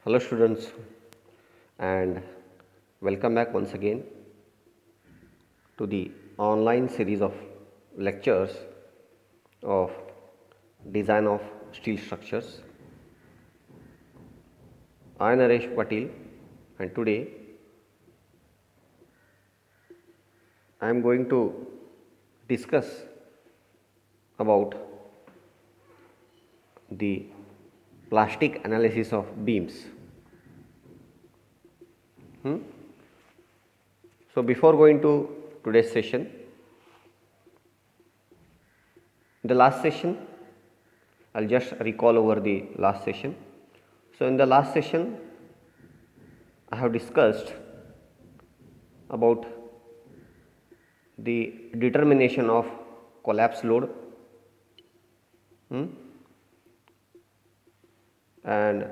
Hello students, and welcome back once again to the online series of lectures of design of steel structures. I am Naresh Patil, and today I am going to discuss about the plastic analysis of beams. So before going to today's session, in the last session, I'll just recall over the last session. So in the last session, I have discussed about the determination of collapse load, and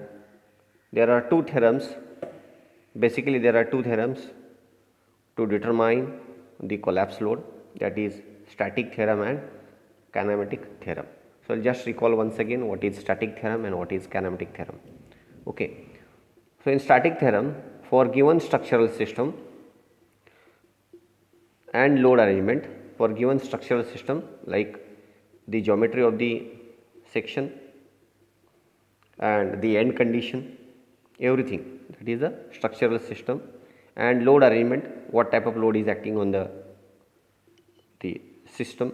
there are two theorems. Basically, there are two theorems to determine the collapse load, that is static theorem and kinematic theorem. So, I will just recall once again what is static theorem and what is kinematic theorem. Okay. So, in static theorem, for given structural system and load arrangement, for given structural system like the geometry of the section and the end condition, everything, that is a structural system, and load arrangement, what type of load is acting on the system.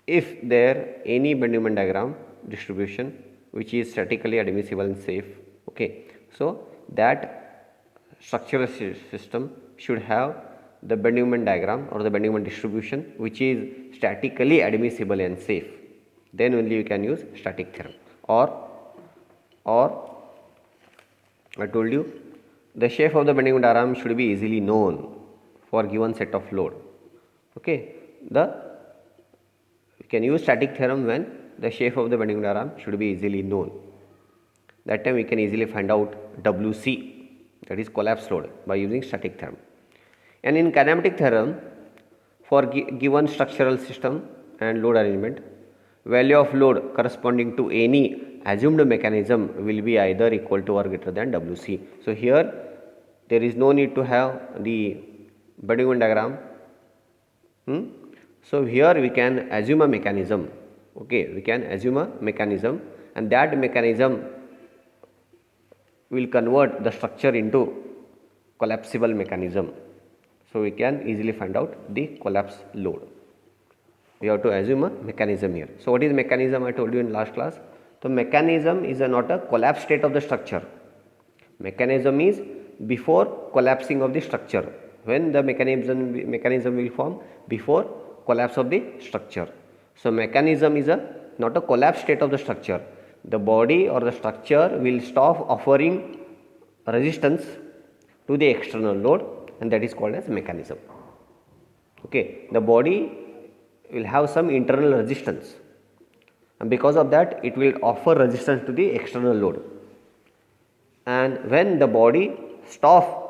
If there any bend moment diagram distribution which is statically admissible and safe, okay, so that structural system should have the bend moment diagram or the bend moment distribution which is statically admissible and safe, then only you can use static theorem. Or I told you the shape of the bending moment diagram should be easily known for given set of load. Okay, we can use static theorem when the shape of the bending moment diagram should be easily known. That time we can easily find out WC, that is collapse load, by using static theorem. And in kinematic theorem, for given structural system and load arrangement, value of load corresponding to any assumed mechanism will be either equal to or greater than WC. So here there is no need to have the bending moment diagram. So here we can assume a mechanism. Okay, we can assume a mechanism, and that mechanism will convert the structure into collapsible mechanism. So we can easily find out the collapse load. We have to assume a mechanism here. So what is mechanism? I told you in last class. So mechanism is not a collapse state of the structure. Mechanism is before collapsing of the structure. When the mechanism will form before collapse of the structure. So mechanism is not a collapse state of the structure. The body or the structure will stop offering resistance to the external load, and that is called as mechanism. Okay, the body will have some internal resistance, and because of that it will offer resistance to the external load, and when the body stop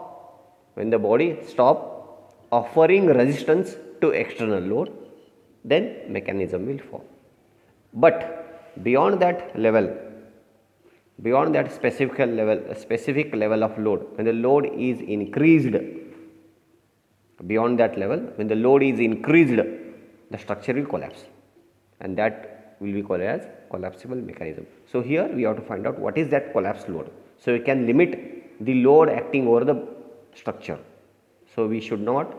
offering resistance to external load, then mechanism will form. But beyond that level, beyond that specific level of load, when the load is increased, beyond that level, when the load is increased, the structure will collapse, and that will be called as collapsible mechanism. So here we have to find out what is that collapse load. So we can limit the load acting over the structure. So we should not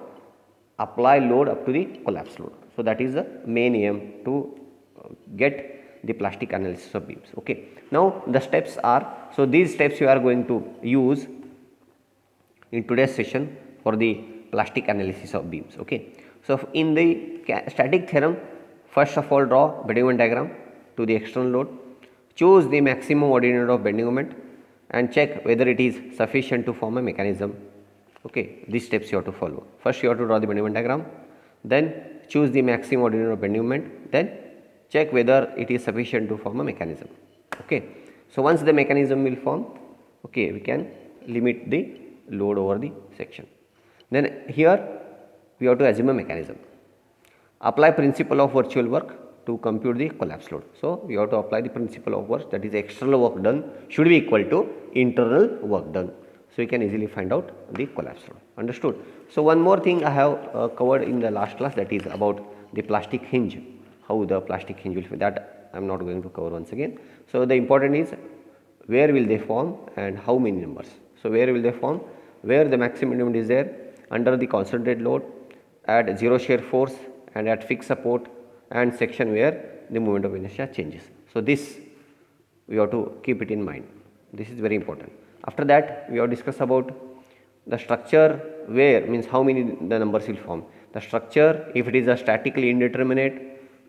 apply load up to the collapse load. So that is the main aim to get the plastic analysis of beams. Okay. Now the steps are, so these steps you are going to use in today's session for the plastic analysis of beams. Okay. So in the static theorem, first of all draw bending moment diagram to the external load, choose the maximum ordinate of bending moment and check whether it is sufficient to form a mechanism. Okay, these steps you have to follow. First you have to draw the bending moment diagram, then choose the maximum ordinate of bending moment, then check whether it is sufficient to form a mechanism. Okay, so once the mechanism will form, okay, we can limit the load over the section. Then here we have to assume a mechanism. Apply principle of virtual work. to compute the collapse load. So we have to apply the principle of work, that is external work done should be equal to internal work done. So you can easily find out the collapse load. Understood? So one more thing I have covered in the last class, that is about the plastic hinge, how the plastic hinge will fit. That I am not going to cover once again. So the important is where will they form and how many numbers. So where will they form? Where the maximum moment is there, under the concentrated load, at zero shear force and at fixed support, and section where the moment of inertia changes. So this we have to keep it in mind. This is very important. After that we have discussed about the structure, where means how many the numbers will form. The structure, if it is a statically indeterminate,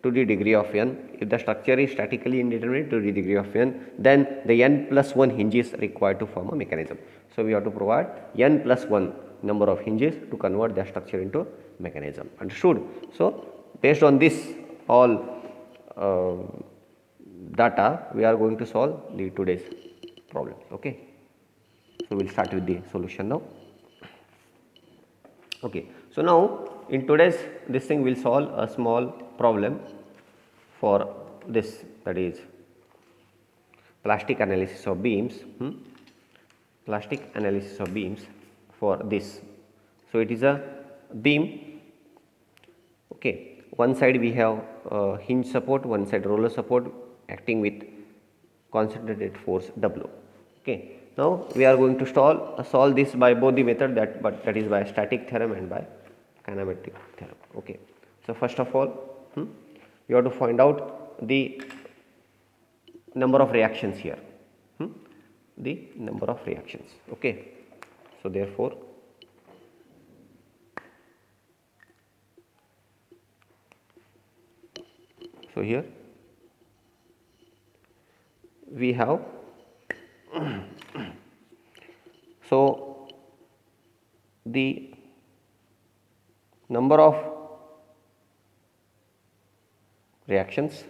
to the degree of n. If the structure is statically indeterminate to the degree of n, then the n plus 1 hinges required to form a mechanism. So we have to provide n plus 1 number of hinges to convert the structure into mechanism. Understood? So based on this all data, we are going to solve the today's problems. Okay. So we will start with the solution now. Okay. So now in today's this thing we will solve a small problem for this, that is plastic analysis of beams. Plastic analysis of beams for this. So it is a beam. Okay. One side we have hinge support, one side roller support acting with concentrated force W. Okay. Now we are going to solve this by both the method, that is by static theorem and by kinematic theorem. Okay. So first of all, you have to find out the number of reactions here. The number of reactions. Okay. So therefore, so here we have so the number of reactions.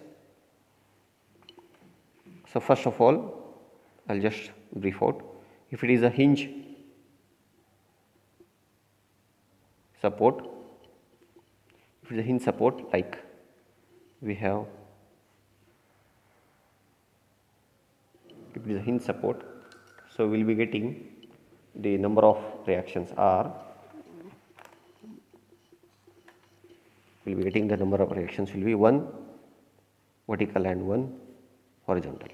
So first of all, I will just brief out. If it is a hinge support, if it is a hinge support, like we have, if it is a hinge support, so we will be getting the number of reactions are, we will be getting the number of reactions will be 1 vertical and 1 horizontal.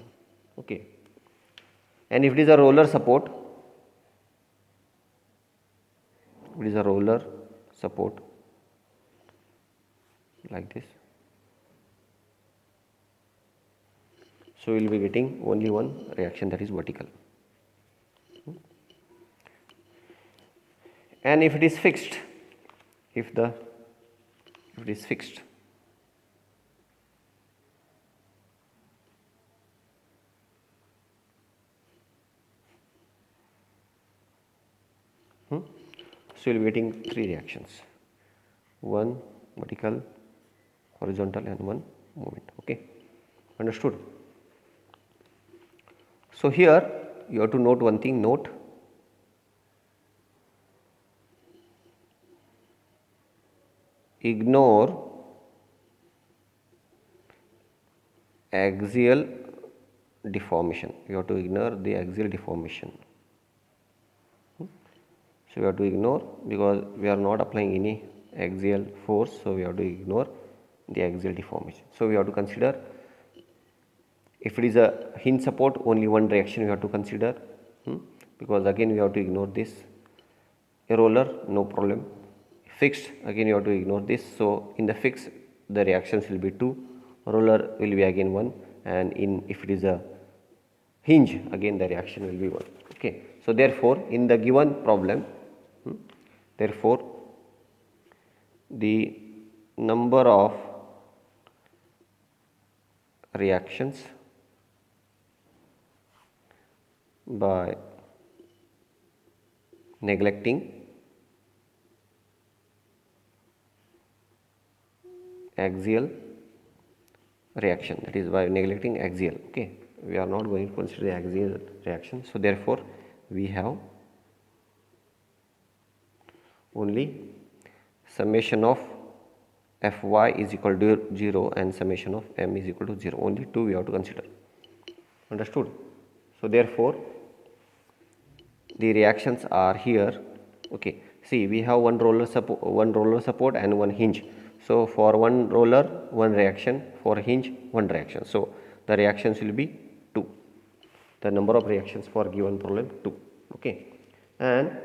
Okay. And if it is a roller support, it is a roller support like this, so we will be getting only one reaction, that is vertical. And if it is fixed, if it is fixed, so you will be getting 3 reactions, 1 vertical, horizontal and 1 movement. Okay. Understood? So here you have to note one thing, note ignore axial deformation. You have to ignore the axial deformation. So we have to ignore, because we are not applying any axial force, so we have to ignore the axial deformation. So we have to consider, if it is a hinge support, only one reaction we have to consider, because again we have to ignore this. A roller, no problem. Fixed, again you have to ignore this. So in the fixed the reactions will be 2, roller will be again 1, and if it is a hinge, again the reaction will be 1. Okay. So therefore in the given problem, therefore the number of reactions by neglecting axial reaction, that is by neglecting axial. Okay. We are not going to consider the axial reaction. So therefore we have only summation of Fy is equal to 0 and summation of m is equal to 0. Only two we have to consider. Understood? So therefore the reactions are here. Okay, see, we have one roller support and one hinge. So for one roller one reaction, for hinge one reaction. So the reactions will be 2. The number of reactions for given problem 2. Okay, and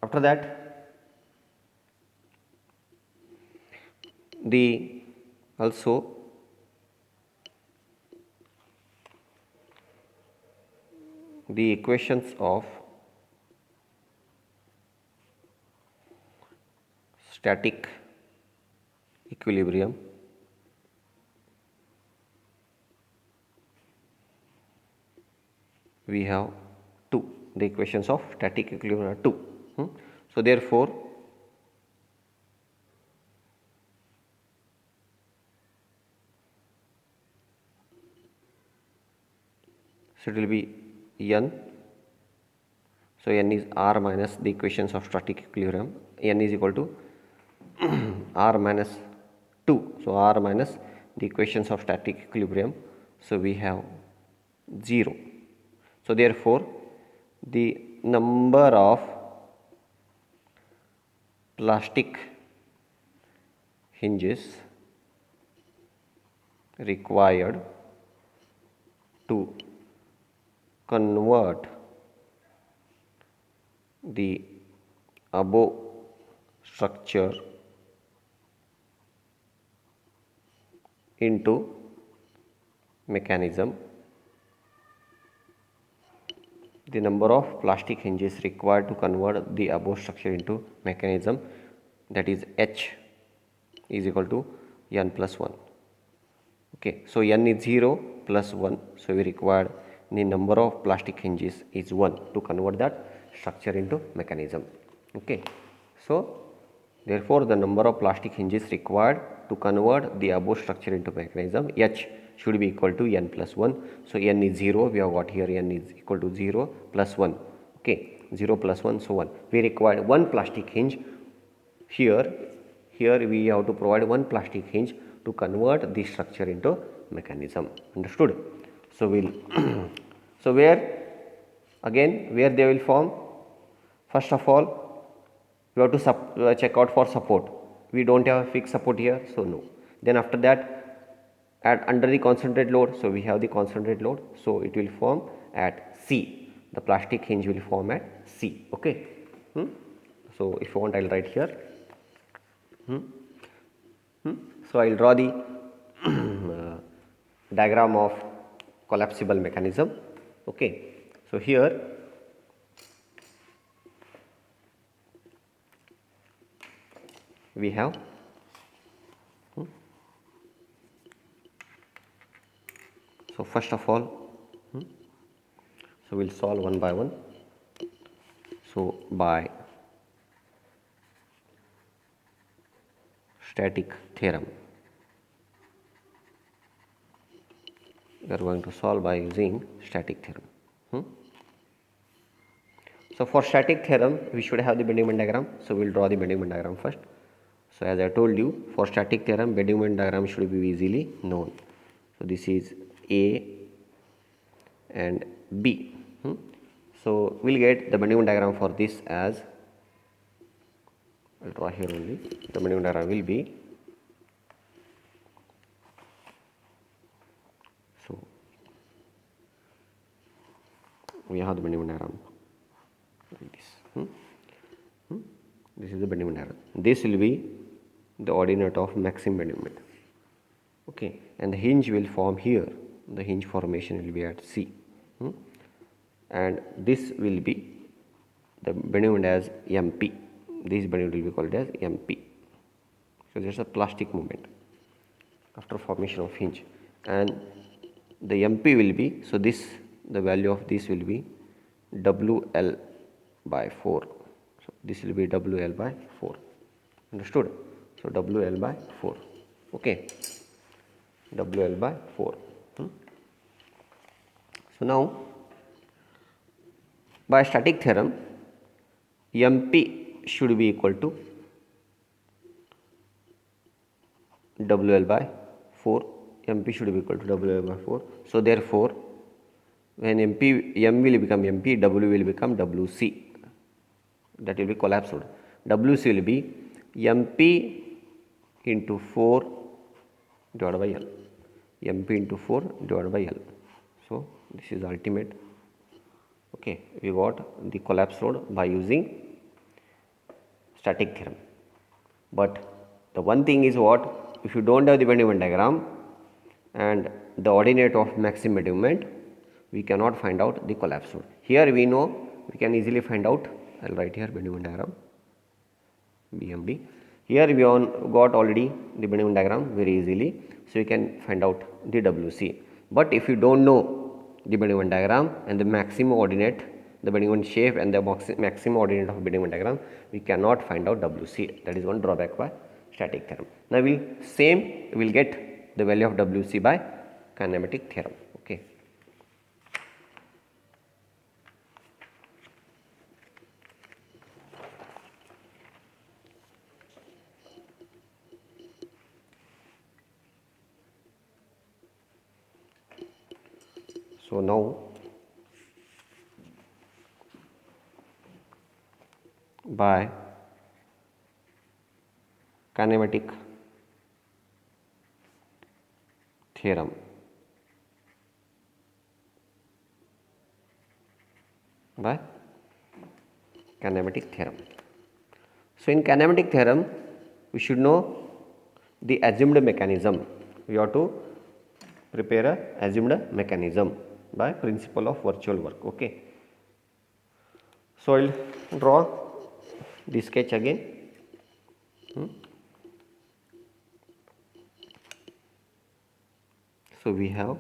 after that the also the equations of static equilibrium we have 2. The equations of static equilibrium are 2. So therefore so it will be n. So n is r minus the equations of static equilibrium. N is equal to r minus 2. So r minus the equations of static equilibrium. So we have 0. So therefore the number of plastic hinges required to convert the above structure into mechanism, the number of plastic hinges required to convert the above structure into mechanism, that is H is equal to n plus 1. Okay, so n is 0 plus 1, so we require the number of plastic hinges is 1 to convert that structure into mechanism. Okay, so therefore the number of plastic hinges required to convert the above structure into mechanism, H, should be equal to n plus 1. So n is 0, we have got here n is equal to 0 plus 1. Okay, 0 plus 1, so 1. We require one plastic hinge here. Here we have to provide one plastic hinge to convert the structure into mechanism. Understood? So we'll so where they will form? First of all, we have to check out for support. We don't have a fixed support here, so no. Then after that, at under the concentrate load, so we have the concentrate load, so it will form at C. The plastic hinge will form at C. Okay. So if you want, I'll write here. So I will draw the diagram of collapsible mechanism. Okay. So here we have so first of all, so we'll solve one by one. So by static theorem, we are going to solve by using static theorem. So for static theorem, we should have the bending moment diagram. So we'll draw the bending moment diagram first. So as I told you, for static theorem, bending moment diagram should be easily known. So this is A and B. So we'll get the bending moment diagram for this as, I'll draw here only. The bending moment diagram will be, so we have the bending moment diagram like this. This is the bending moment diagram. This will be the ordinate of maximum bending moment. Okay, and the hinge will form here. The hinge formation will be at C. And this will be the bending moment as MP. This bending will be called as MP. So there's a plastic moment after formation of hinge, and the MP will be, so this, the value of this will be WL by 4. So this will be WL by 4. Understood? So WL by 4. Okay, WL by 4. So now by static theorem, MP should be equal to WL by 4. MP should be equal to WL by 4. So therefore, when M will become MP, W will become WC. That will be collapsed. WC will be MP into 4 divided by L. MP into 4 divided by L. So this is ultimate. Okay, we got the collapse load by using static theorem. But the one thing is what, if you don't have the bending moment diagram and the ordinate of maximum bending moment, we cannot find out the collapse load. Here we know, we can easily find out. I will write here bending moment diagram BMD. Here we got already the bending moment diagram very easily, so you can find out the WC. But if you don't know the bending moment diagram and the maximum ordinate, the bending moment shape and the maximum ordinate of bending moment diagram, we cannot find out WC. That is one drawback by static theorem. Now we will get the value of WC by kinematic theorem. Okay. So now by kinematic theorem, by kinematic theorem. So in kinematic theorem, we should know the assumed mechanism. We have to prepare a assumed mechanism by principle of virtual work. Okay. So I will draw the sketch again. So we have,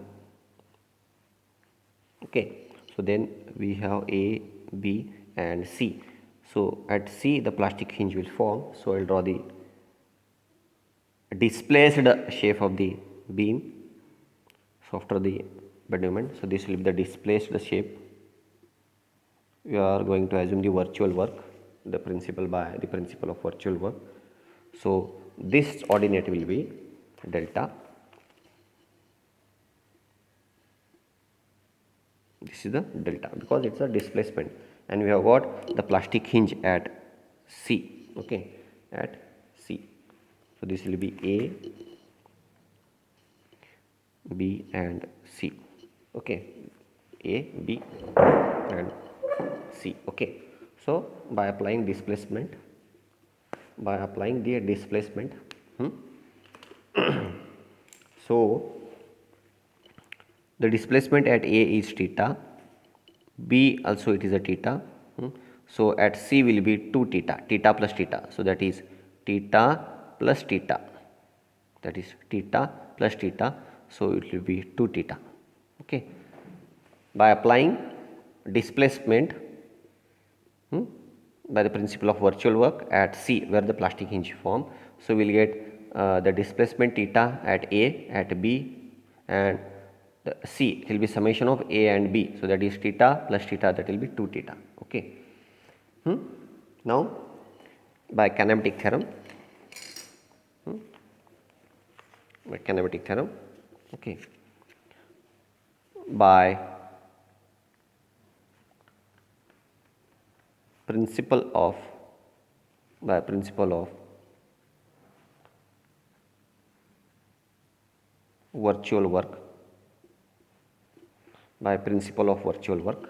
okay, so then we have A, B and C. So at C the plastic hinge will form. So I will draw the displaced shape of the beam. So after the bending moment, so this will be the displaced shape. We are going to assume the virtual work, the principle by the principle of virtual work. So this ordinate will be delta. This is the delta because it's a displacement, and we have got the plastic hinge at C. Okay, at C. So this will be A, B and C. Okay, A, B and C. Okay. So by applying displacement, so the displacement at A is theta, B also it is a theta. So at C will be 2 theta, theta plus theta. So that is theta plus theta. That is theta plus theta. So it will be 2 theta. Okay. By applying displacement by the principle of virtual work at C where the plastic hinge form. So we will get the displacement theta at A, at B and the C will be summation of A and B. So that is theta plus theta, that will be 2 theta. Okay. Now by kinematic theorem, okay, by principle of virtual work,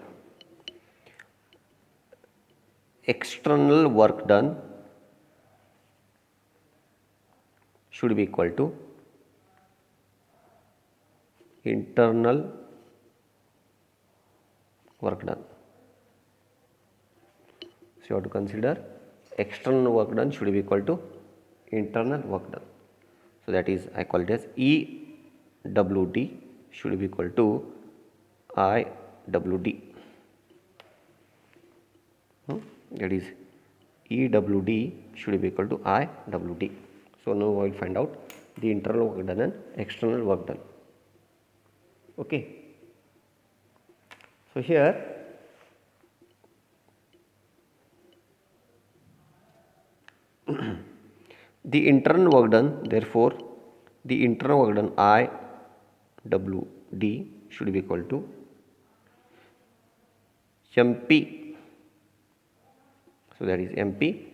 external work done should be equal to internal work done. So you have to consider external work done should be equal to internal work done. So that is, I call it as EWD should be equal to IWD. That is EWD should be equal to IWD. So now I will find out the internal work done and external work done. Okay. So here the internal work done, therefore the internal work done I W D should be equal to MP. So that is MP.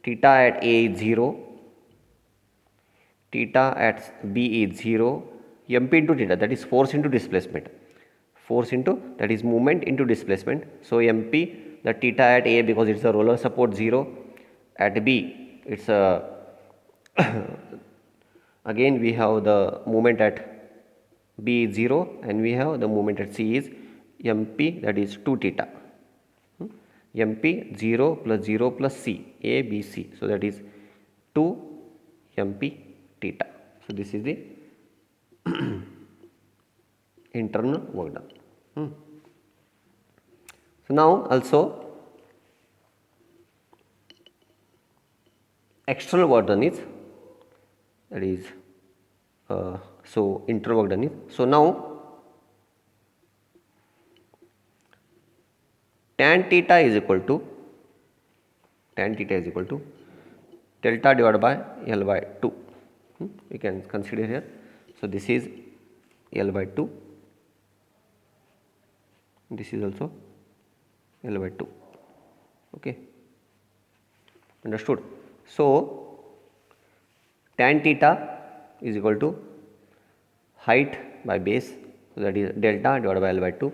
Theta at A is 0, theta at B is 0, MP into theta, that is force into displacement. Force into, that is movement into displacement. So MP, the theta at A, because it's a roller support 0, at B it's a again we have the movement at B is 0 and we have the movement at C is MP, that is 2 theta. MP 0 plus 0 plus C, A, B, C. So that is 2 MP theta. So this is the internal work done. So now also external work done is, that is so internal work done is, so now tan theta is equal to delta divided by L by 2. We can consider here. So this is L by 2, this is also L by 2. Okay, understood. So tan theta is equal to height by base, so that is delta divided by L by 2,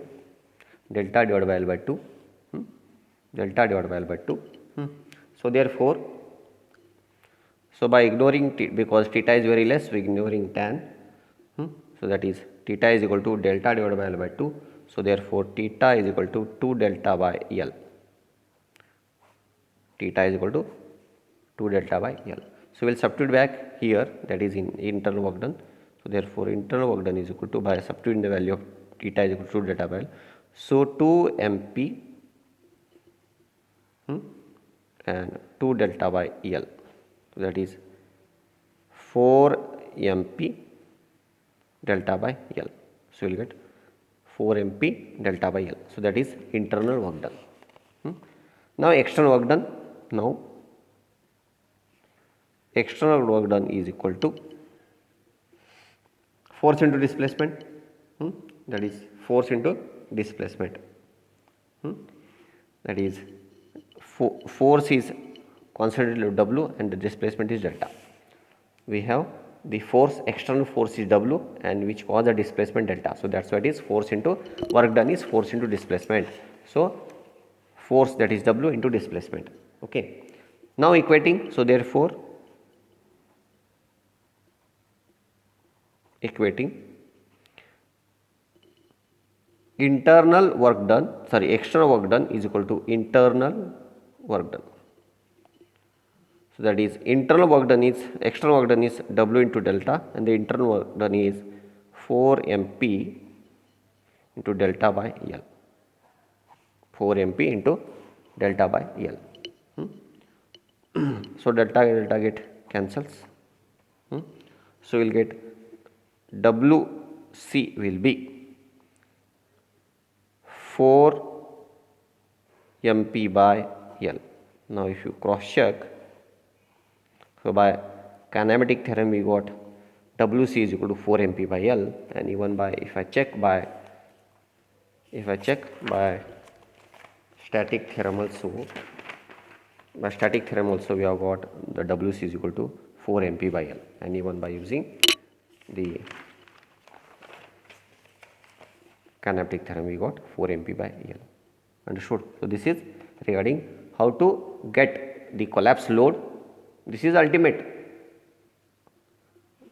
delta divided by L by 2, delta divided by L by 2. So therefore, so by ignoring because theta is very less, we ignoring tan. So that is theta is equal to delta divided by L by 2. So therefore theta is equal to 2 delta by L. Theta is equal to 2 delta by L. So we will substitute back here, that is in internal work done. So therefore internal work done is equal to, by substituting the value of theta is equal to 2 delta by L. So 2 MP and 2 delta by L. So that is 4 MP delta by L. So you will get 4 MP delta by L. So that is internal work done. Now external work done. Now external work done is equal to force into displacement. That is force into displacement. That is force is constant W and the displacement is delta. We have the force, external force is W and which cause the displacement delta. So that's why it is force into, work done is force into displacement. So force, that is W into displacement. Okay. Now equating, so therefore equating internal work done, sorry, external work done is equal to internal work done. So that is internal work done is, external work done is W into delta and the internal work done is 4 MP into delta by L. 4 MP into delta by L. So delta get cancels. So we will get WC will be 4 MP by L. Now if you cross check, so by kinematic theorem we got WC is equal to 4 MP by L, and even by, if I check by static theorem also, by static theorem also we have got the WC is equal to 4 MP by L, and even by using the kinematic theorem we got 4 MP by L. Understood? So this is regarding how to get the collapse load. This is ultimate.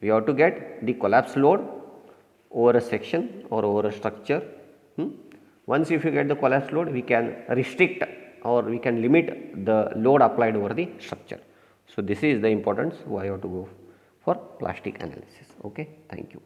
We have to get the collapse load over a section or over a structure. Once if you get the collapse load, we can restrict or we can limit the load applied over the structure. So this is the importance why you have to go for plastic analysis. Okay, thank you.